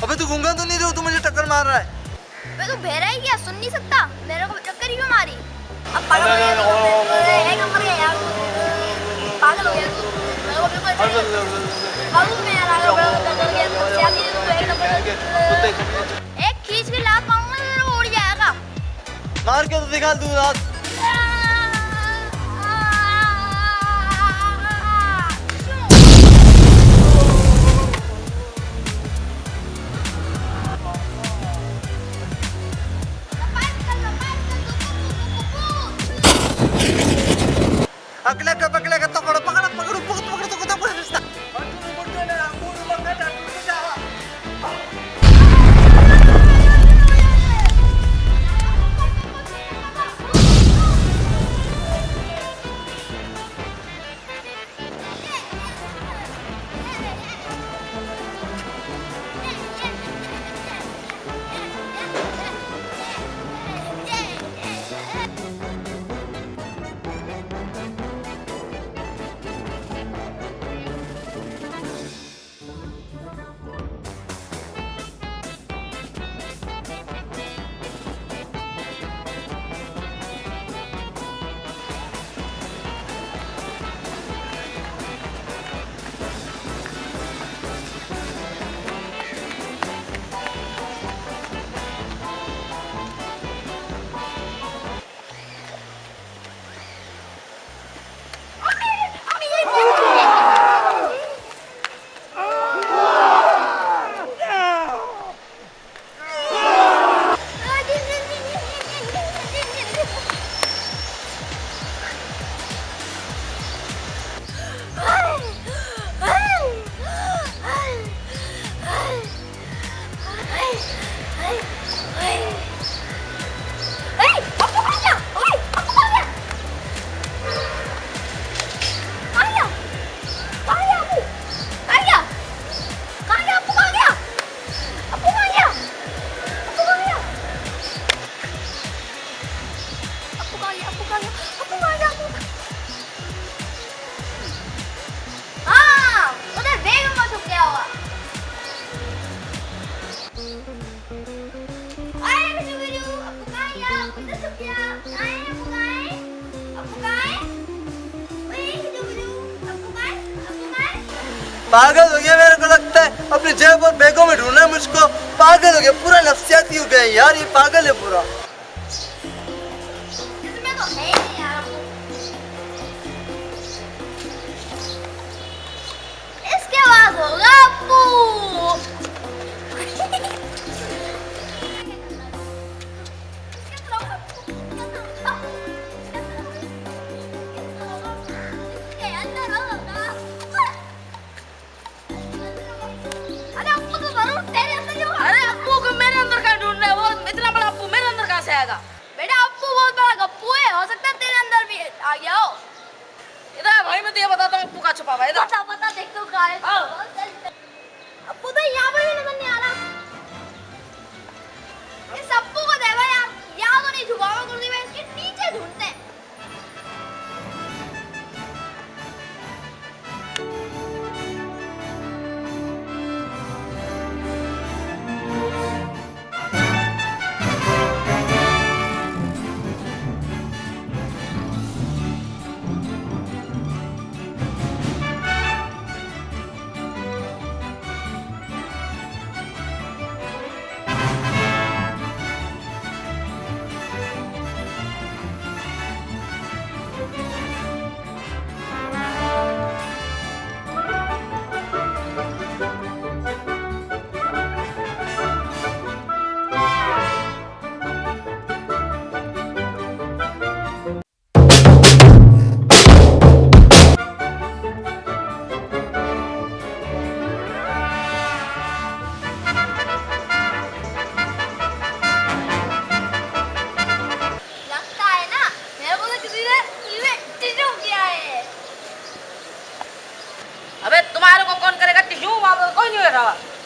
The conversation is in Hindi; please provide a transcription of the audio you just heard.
अबे तू गूंगा तो नहीं रहा, तू मुझे टक्कर मार रहा है। बे तू बहरा ही क्या, सुन नहीं सकता? मेरे को चक्कर ही क्यों मारी? अब पागल हो गया तू, एक नंबर का यार, पागल हो गया तू। मेरे को बिल्कुल मालूम है यार, आगे बढ़ गया तू, सियासी तू एक नंबर। एक खींच भी ला पाऊंगा तो उड़ जाएगा। मार के तो दिखा तू रात। पकड़ेगा तो पकड़ो पकड़ो पकड़ो पकड़ो तो कुछ पकड़ रिश्ता पागल हो गया मेरे को लगता है, अपनी जेब और बैगों में ढूंढना है मुझको। पागल हो गया, पूरा नफसियाती हो गया यार, ये पागल है पूरा। इसमें तो है ही यार, इसके बाद होगा अप्पू। बेटा अप्पू बहुत बड़ा गप्पू है, हो सकता है तेरे अंदर भी आ गया हो। इधर भाई मैं तो ये बताता हूँ अप्पू का छुपा हुआ है इधर। पता पता देख तो कहाँ है। अप्पू तो यहाँ पर भी नजर नहीं आ रहा। इस अप्पू को देखो यार, यहाँ तो नहीं छुपा हुआ कुर्सी में, इसके नीचे ढूंढते हैं। क्यों नहीं हो रहा